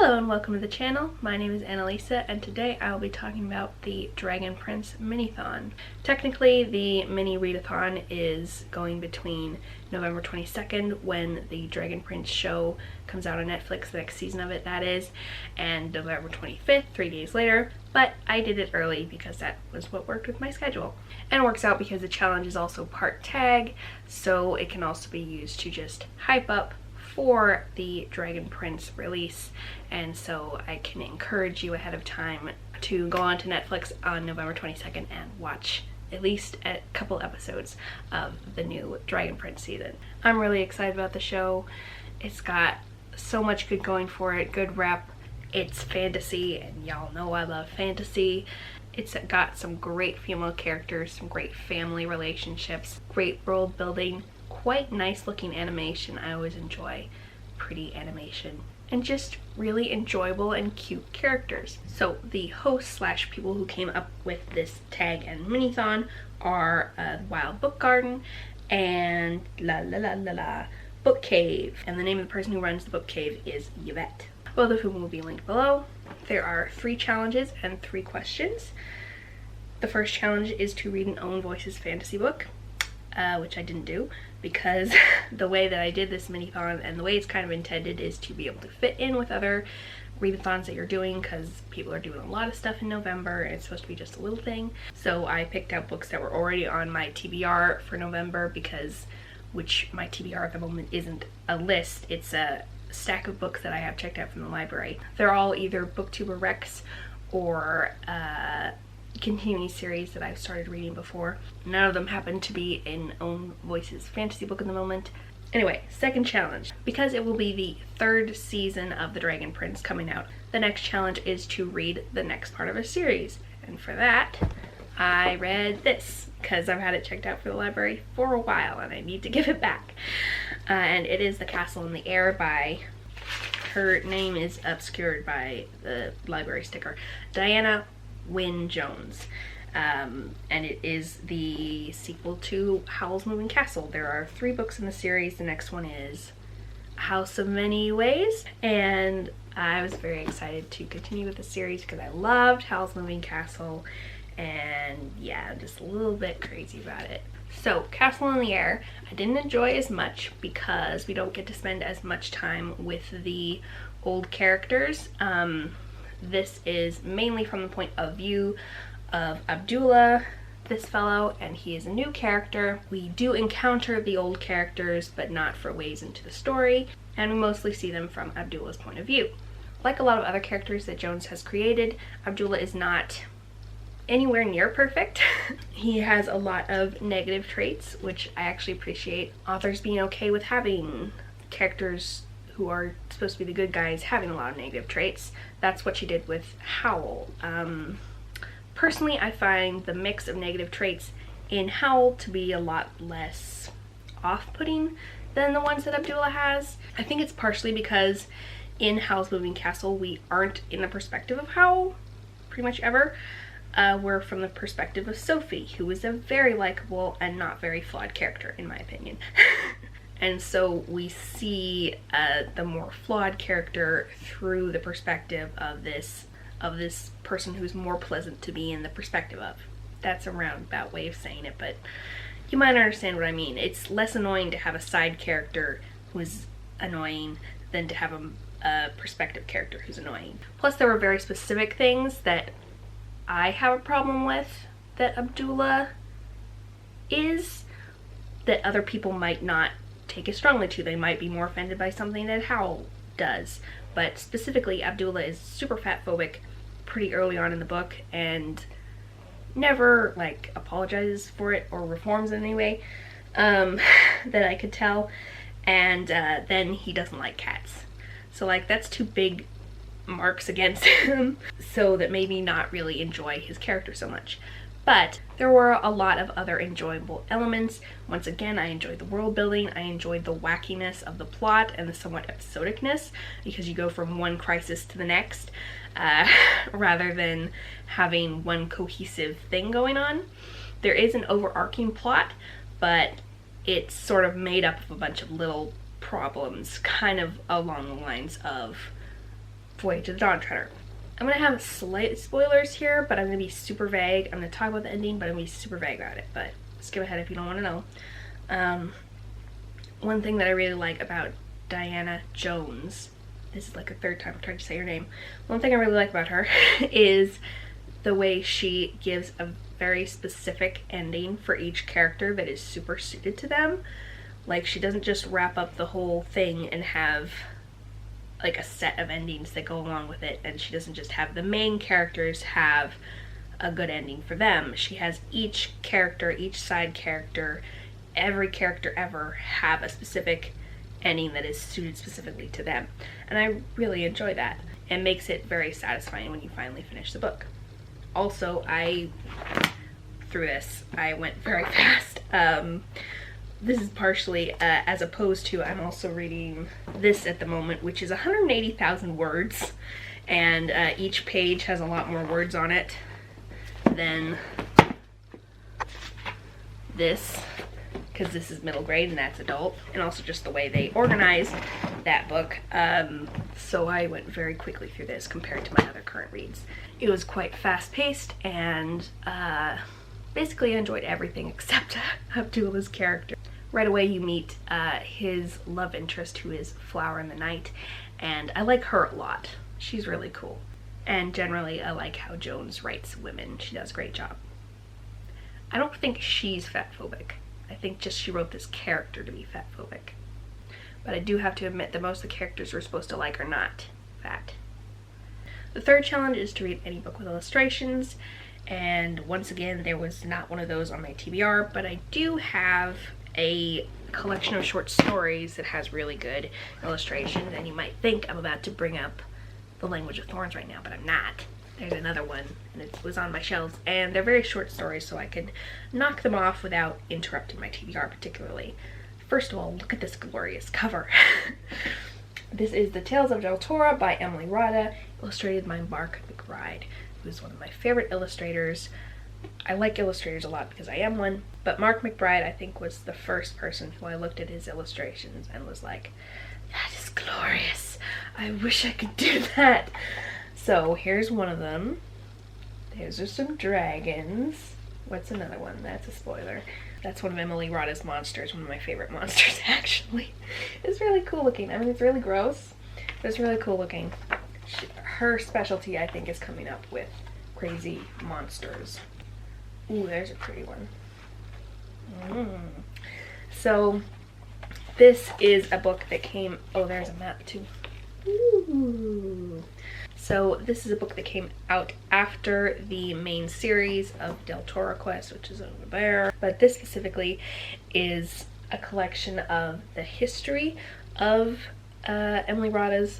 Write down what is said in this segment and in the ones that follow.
Hello and welcome to the channel. My name is Annalisa and today I will be talking about the Dragon Prince Minithon. Technically the mini readathon is going between November 22nd when the Dragon Prince show comes out on Netflix, the next season of it that is, and November 25th, 3 days later, but I did it early because that was what worked with my schedule. And it works out because the challenge is also part tag, so it can also be used to just hype up for the Dragon Prince release, and so I can encourage you ahead of time to go on to Netflix on November 22nd and watch at least a couple episodes of the new Dragon Prince season. I'm really excited about the show. It's got so much good going for it, good rep. It's fantasy, and y'all know I love fantasy. It's got some great female characters, some great family relationships, great world building, quite nice looking animation. I always enjoy pretty animation, and just really enjoyable and cute characters. So the hosts slash people who came up with this tag and minithon are Wild Book Garden and Book Cave, and the name of the person who runs the Book Cave is Yvette, both of whom will be linked below. There are 3 challenges and 3 questions. The first challenge is to read an own voices fantasy book, which I didn't do because the way that I did this minithon and the way it's kind of intended is to be able to fit in with other readathons that you're doing, because people are doing a lot of stuff in November and it's supposed to be just a little thing. So I picked out books that were already on my TBR for November, because which my TBR at the moment isn't a list, it's a stack of books that I have checked out from the library. They're all either booktuber recs or continuing series that I've started reading before. None of them happen to be in own voices fantasy book at the moment. Anyway, second challenge. Because it will be the 3rd season of the Dragon Prince coming out, the next challenge is to read the next part of a series. And for that, I read this because I've had it checked out for the library for a while and I need to give it back. And it is The Castle in the Air by, her name is obscured by the library sticker, Diana Wynne Jones, and it is the sequel to Howl's Moving Castle. There are 3 books in the series. The next one is House of Many Ways, and I was very excited to continue with the series because I loved Howl's Moving Castle, and yeah, I'm just a little bit crazy about it. So Castle in the Air I didn't enjoy as much because we don't get to spend as much time with the old characters. This is mainly from the point of view of Abdullah, this fellow, and he is a new character. We do encounter the old characters, but not for ways into the story, and we mostly see them from Abdullah's point of view. Like a lot of other characters that Jones has created, Abdullah is not anywhere near perfect. He has a lot of negative traits, which I actually appreciate. Authors being okay with having characters who are supposed to be the good guys having a lot of negative traits. That's what she did with Howl. Personally, I find the mix of negative traits in Howl to be a lot less off-putting than the ones that Abdullah has. I think it's partially because in Howl's Moving Castle we aren't in the perspective of Howl pretty much ever. We're from the perspective of Sophie, who is a very likable and not very flawed character in my opinion. And so we see the more flawed character through the perspective of this person who's more pleasant to be in the perspective of. That's a roundabout way of saying it, but you might understand what I mean. It's less annoying to have a side character who's annoying than to have a perspective character who's annoying. Plus there were very specific things that I have a problem with that Abdullah is that other people might not take as strongly to. They might be more offended by something that Howl does, but specifically Abdullah is super fat phobic pretty early on in the book and never like apologizes for it or reforms in any way that I could tell, and then he doesn't like cats, so like that's 2 big marks against him, so that made me not really enjoy his character so much. But there were a lot of other enjoyable elements. Once again, I enjoyed the world building, I enjoyed the wackiness of the plot and the somewhat episodicness, because you go from one crisis to the next rather than having one cohesive thing going on. There is an overarching plot, but it's sort of made up of a bunch of little problems, kind of along the lines of Voyage of the Dawn Treader. I'm going to have slight spoilers here, but I'm going to be super vague. I'm going to talk about the ending, but I'm going to be super vague about it. But skip ahead if you don't want to know. One thing that I really like about Diana Jones, this is like a third time I'm trying to say her name. One thing I really like about her is the way she gives a very specific ending for each character that is super suited to them. Like, she doesn't just wrap up the whole thing and have like a set of endings that go along with it, and she doesn't just have the main characters have a good ending for them. She has each character, each side character, every character ever have a specific ending that is suited specifically to them, and I really enjoy that. It makes it very satisfying when you finally finish the book. Also, through this I went very fast. This is partially as opposed to, I'm also reading this at the moment, which is 180,000 words, and each page has a lot more words on it than this, because this is middle grade and that's adult, and also just the way they organized that book. So I went very quickly through this compared to my other current reads. It was quite fast-paced, and basically I enjoyed everything except Abdullah's character. Right away you meet his love interest, who is Flower in the Night, and I like her a lot. She's really cool. And generally I like how Jones writes women. She does a great job. I don't think she's fatphobic. I think just she wrote this character to be fatphobic. But I do have to admit that most of the characters we're supposed to like are not fat. The third challenge is to read any book with illustrations, and once again there was not one of those on my TBR, but I do have a collection of short stories that has really good illustrations, and you might think I'm about to bring up The Language of Thorns right now, but I'm not. There's another one, and it was on my shelves, and they're very short stories, so I could knock them off without interrupting my TBR particularly. First of all, look at this glorious cover. This is The Tales of Deltora by Emily Rada, illustrated by Mark McBride, who is one of my favorite illustrators. I like illustrators a lot because I am one, but Mark McBride I think was the first person who I looked at his illustrations and was like, that is glorious. I wish I could do that. So here's one of them. Those are some dragons. What's another one? That's a spoiler. That's one of Emily Rada's monsters, one of my favorite monsters actually. It's really cool looking. I mean, it's really gross, but it's really cool looking. Her specialty I think is coming up with crazy monsters. Ooh, there's a pretty one. So this is a book that came, oh, there's a map too. Ooh. So this is a book that came out after the main series of Deltora Quest, which is over there. But this specifically is a collection of the history of Emily Rada's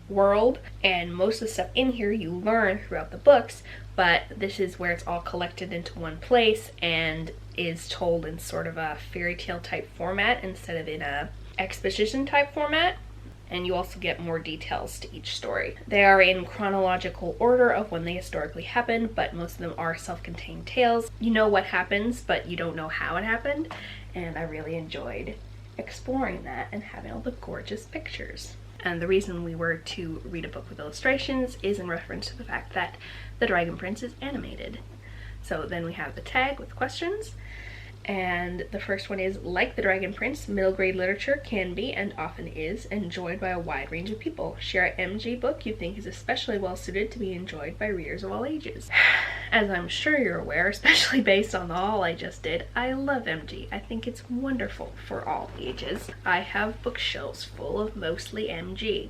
world, and most of the stuff in here you learn throughout the books, but this is where it's all collected into one place and is told in sort of a fairy tale type format instead of in a exposition type format. And you also get more details to each story. They are in chronological order of when they historically happened, but most of them are self-contained tales. You know what happens, but you don't know how it happened, and I really enjoyed exploring that and having all the gorgeous pictures. And the reason we were to read a book with illustrations is in reference to the fact that The Dragon Prince is animated. So then we have the tag with questions, and the first one is, like The Dragon Prince, middle grade literature can be, and often is, enjoyed by a wide range of people. Share an MG book you think is especially well suited to be enjoyed by readers of all ages. As I'm sure you're aware, especially based on the haul I just did, I love MG. I think it's wonderful for all ages. I have bookshelves full of mostly MG.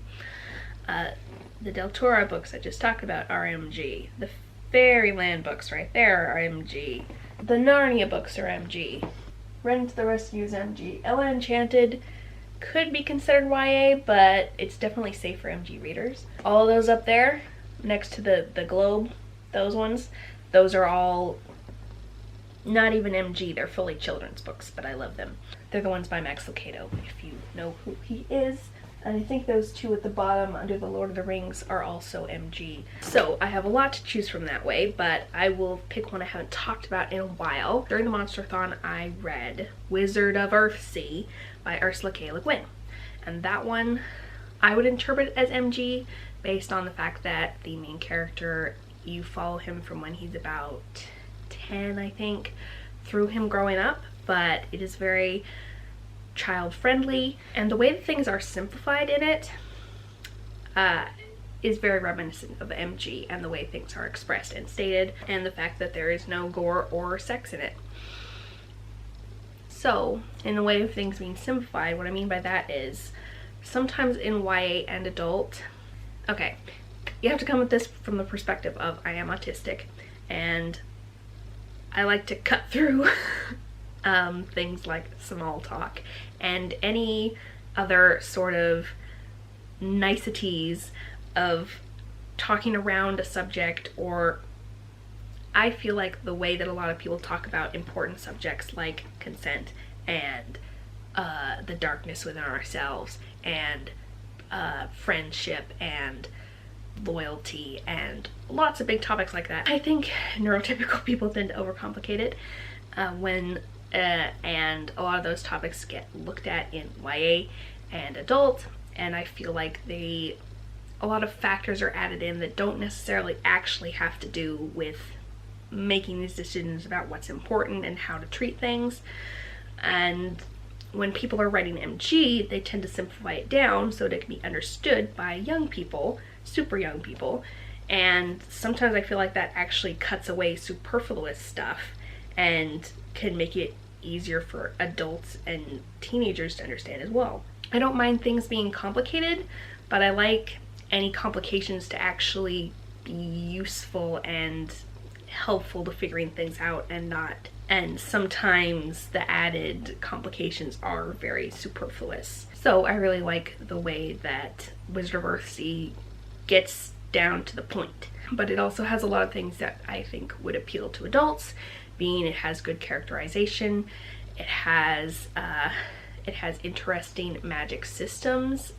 The Deltora books I just talked about are MG. The Fairyland books right there are MG. The Narnia books are MG. Run to the Rescue is MG. Ella Enchanted could be considered YA, but it's definitely safe for MG readers. All of those up there, next to the globe, those ones, those are all not even MG. They're fully children's books, but I love them. They're the ones by Max Lucado, if you know who he is. And I think those two at the bottom under the Lord of the Rings are also MG. So I have a lot to choose from that way, but I will pick one I haven't talked about in a while. During the Monster-thon, I read Wizard of Earthsea by Ursula K. Le Guin. And that one I would interpret as MG based on the fact that the main character, you follow him from when he's about 10, I think, through him growing up, but it is very child friendly, and the way that things are simplified in it is very reminiscent of MG and the way things are expressed and stated, and the fact that there is no gore or sex in it. So, in the way of things being simplified, what I mean by that is sometimes in YA and adult, okay, you have to come at this from the perspective of I am autistic and I like to cut through things like small talk and any other sort of niceties of talking around a subject, or I feel like the way that a lot of people talk about important subjects like consent and the darkness within ourselves and friendship and loyalty and lots of big topics like that. I think neurotypical people tend to overcomplicate it and a lot of those topics get looked at in YA and adult, and I feel like a lot of factors are added in that don't necessarily actually have to do with making these decisions about what's important and how to treat things. And when people are writing MG, they tend to simplify it down so that it can be understood by young people, super young people, and sometimes I feel like that actually cuts away superfluous stuff and can make it easier for adults and teenagers to understand as well. I don't mind things being complicated, but I like any complications to actually be useful and helpful to figuring things out and sometimes the added complications are very superfluous. So I really like the way that Wizard of Earthsea gets down to the point, but it also has a lot of things that I think would appeal to adults, being it has good characterization, it has interesting magic systems,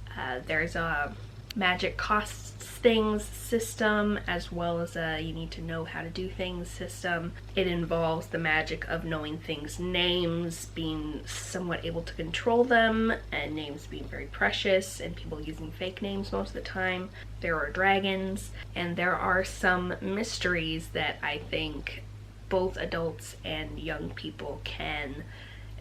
there's a magic costs things system, as well as a you need to know how to do things system. It involves the magic of knowing things' names, being somewhat able to control them, and names being very precious, and people using fake names most of the time. There are dragons, and there are some mysteries that I think both adults and young people can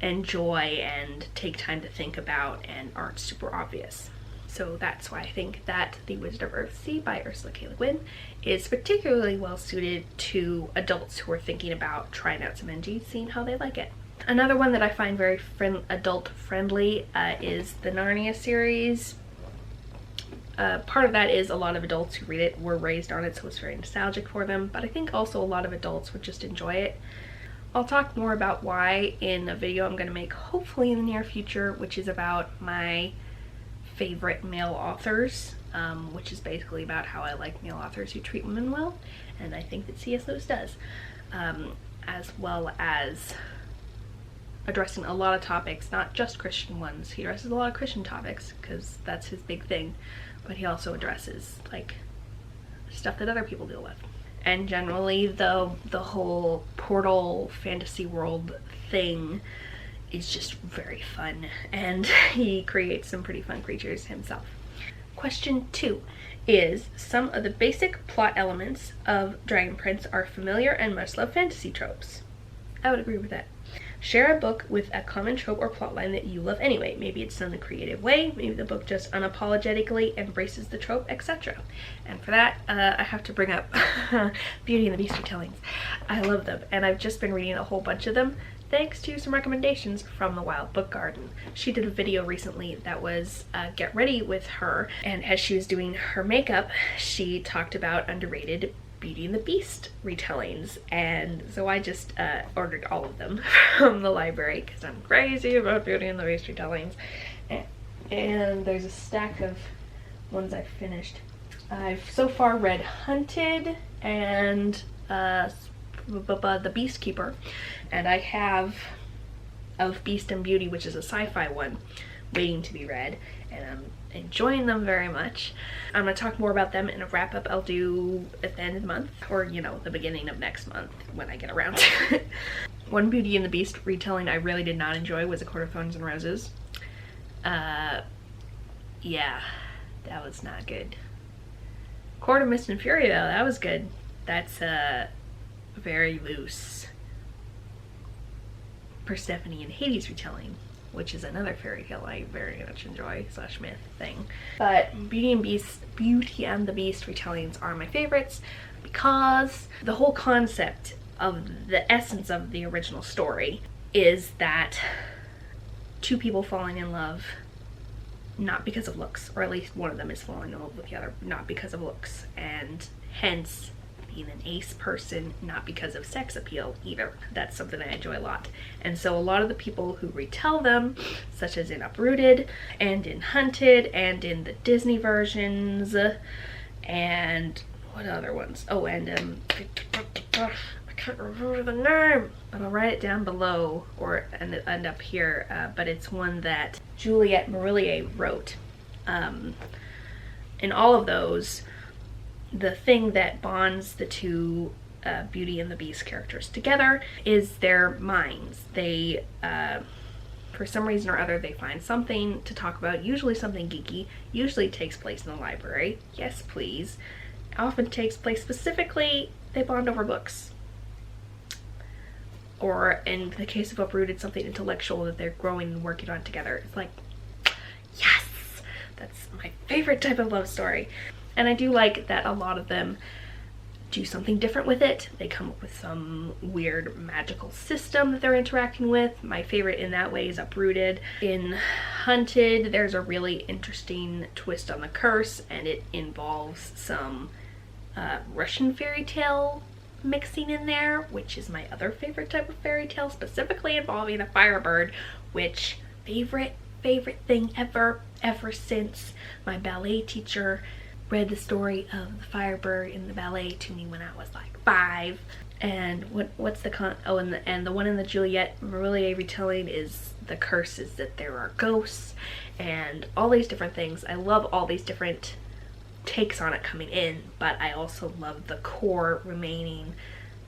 enjoy and take time to think about and aren't super obvious. So that's why I think that The Wizard of Earthsea by Ursula K. Le Guin is particularly well suited to adults who are thinking about trying out some MG, seeing how they like it. Another one that I find very adult friendly is the Narnia series. Part of that is a lot of adults who read it were raised on it, so it's very nostalgic for them, but I think also a lot of adults would just enjoy it. I'll talk more about why in a video I'm going to make hopefully in the near future, which is about my favorite male authors, which is basically about how I like male authors who treat women well, and I think that C.S. Lewis does, as well as addressing a lot of topics, not just Christian ones. He addresses a lot of Christian topics because that's his big thing, but he also addresses like stuff that other people deal with. And generally the whole portal fantasy world thing is just very fun, and he creates some pretty fun creatures himself. Question 2 is, some of the basic plot elements of Dragon Prince are familiar and much loved fantasy tropes. I would agree with that. Share a book with a common trope or plotline that you love anyway. Maybe it's done in a creative way, maybe the book just unapologetically embraces the trope, etc. And for that, I have to bring up Beauty and the Beast retellings. I love them, and I've just been reading a whole bunch of them thanks to some recommendations from the Wild Book Garden. She did a video recently that was get ready with her, and as she was doing her makeup, she talked about underrated Beauty and the Beast retellings, and so I just ordered all of them from the library because I'm crazy about Beauty and the Beast retellings. And there's a stack of ones I've finished. I've so far read Hunted and the Beast Keeper, and I have Of Beast and Beauty, which is a sci-fi one, waiting to be read, and I'm enjoying them very much. I'm going to talk more about them in a wrap-up I'll do at the end of the month, or you know, the beginning of next month when I get around to it. One Beauty and the Beast retelling I really did not enjoy was A Court of Thorns and Roses. Yeah, That was not good. Court of Mist and Fury, though, that was good. That's a very loose Persephone and Hades retelling, which is another fairy tale I very much enjoy / myth thing. But Beauty and the Beast retellings are my favorites because the whole concept of the essence of the original story is that two people falling in love not because of looks, or at least one of them is falling in love with the other not because of looks, and hence being an ace person, not because of sex appeal either. That's something I enjoy a lot. And so a lot of the people who retell them, such as in Uprooted and in Hunted and in the Disney versions, and what other ones? Oh, and I can't remember the name, but I'll write it down below or end up here. But it's one that Juliette Marillier wrote. In all of those, the thing that bonds the two Beauty and the Beast characters together is their minds. They, for some reason or other, they find something to talk about, usually something geeky, usually takes place in the library. Yes, please. Often takes place specifically, they bond over books. Or in the case of Uprooted, something intellectual that they're growing and working on together. It's like, yes! That's my favorite type of love story. And I do like that a lot of them do something different with it. They come up with some weird magical system that they're interacting with. My favorite in that way is Uprooted. In Hunted, there's a really interesting twist on the curse, and it involves some Russian fairy tale mixing in there, which is my other favorite type of fairy tale, specifically involving a firebird, which favorite thing ever since my ballet teacher read the story of the firebird in the ballet to me when I was like 5. And what's the and the one in the Juliette Marillier retelling is the curse is that there are ghosts and all these different things. I love all these different takes on it coming in, but I also love the core remaining,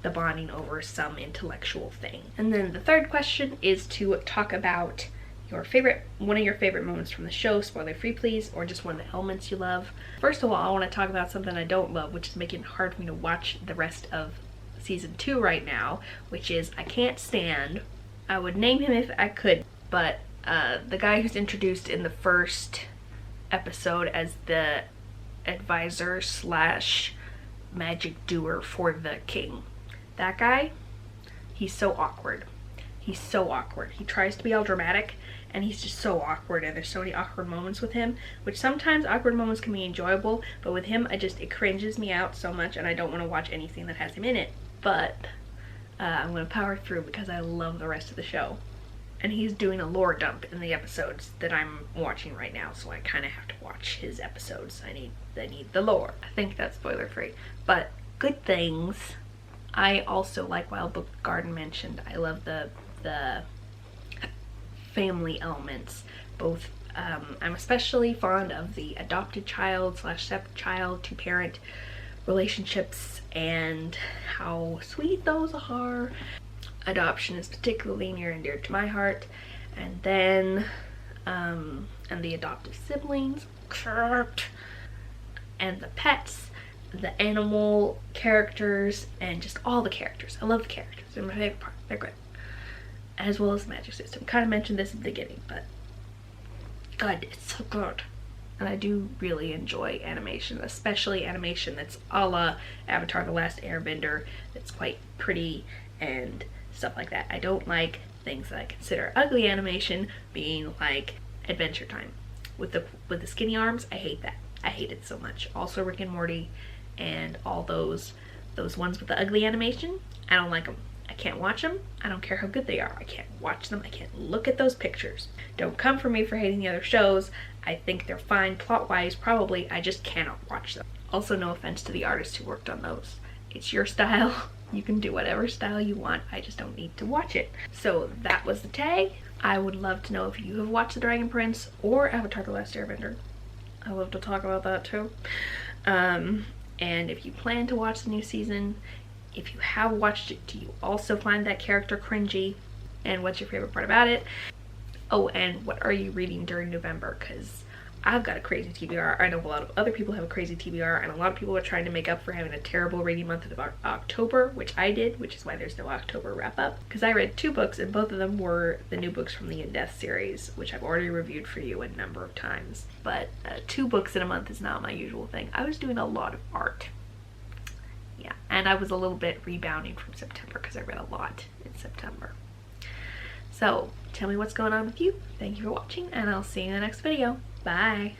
the bonding over some intellectual thing. And then the third question is to talk about one of your favorite moments from the show, spoiler free please, or just one of the elements you love. First of all, I want to talk about something I don't love, which is making it hard for me to watch the rest of season 2 right now, which is I can't stand, I would name him if I could, but the guy who's introduced in the first episode as the advisor / magic doer for the king. That guy, he's so awkward. He's so awkward. He tries to be all dramatic and he's just so awkward, and there's so many awkward moments with him, which sometimes awkward moments can be enjoyable, but with him it cringes me out so much and I don't want to watch anything that has him in it. But I'm going to power through because I love the rest of the show. And he's doing a lore dump in the episodes that I'm watching right now, so I kind of have to watch his episodes. I need the lore. I think that's spoiler free. But good things. I also like Wild Book Garden mentioned. I love the family elements. Both I'm especially fond of the adopted child / stepchild to parent relationships and how sweet those are. Adoption is particularly near and dear to my heart, and then and the adoptive siblings and the pets, the animal characters, and just all the characters. I love the characters. They're my favorite part. They're great. As well as the magic system. Kind of mentioned this at the beginning, but God, it's so good. And I do really enjoy animation, especially animation that's a la Avatar: The Last Airbender, that's quite pretty and stuff like that. I don't like things that I consider ugly animation, being like Adventure Time with the skinny arms. I hate that. I hate it so much. Also Rick and Morty and all those ones with the ugly animation. I don't like them. I can't watch them. I don't care how good they are. I can't watch them. I can't look at those pictures. Don't come for me for hating the other shows. I think they're fine plot-wise, probably. I just cannot watch them. Also, no offense to the artists who worked on those. It's your style. You can do whatever style you want. I just don't need to watch it. So that was the tag. I would love to know if you have watched The Dragon Prince or Avatar: The Last Airbender. I love to talk about that too. And if you plan to watch the new season, if you have watched it, do you also find that character cringy? And what's your favorite part about it? Oh, and what are you reading during November? Because I've got a crazy TBR. I know a lot of other people have a crazy TBR, and a lot of people are trying to make up for having a terrible reading month of October, which I did, which is why there's no October wrap up. Because I read 2 books, and both of them were the new books from the In Death series, which I've already reviewed for you a number of times. But 2 books in a month is not my usual thing. I was doing a lot of art. Yeah, and I was a little bit rebounding from September because I read a lot in September. So tell me what's going on with you. Thank you for watching, and I'll see you in the next video. Bye.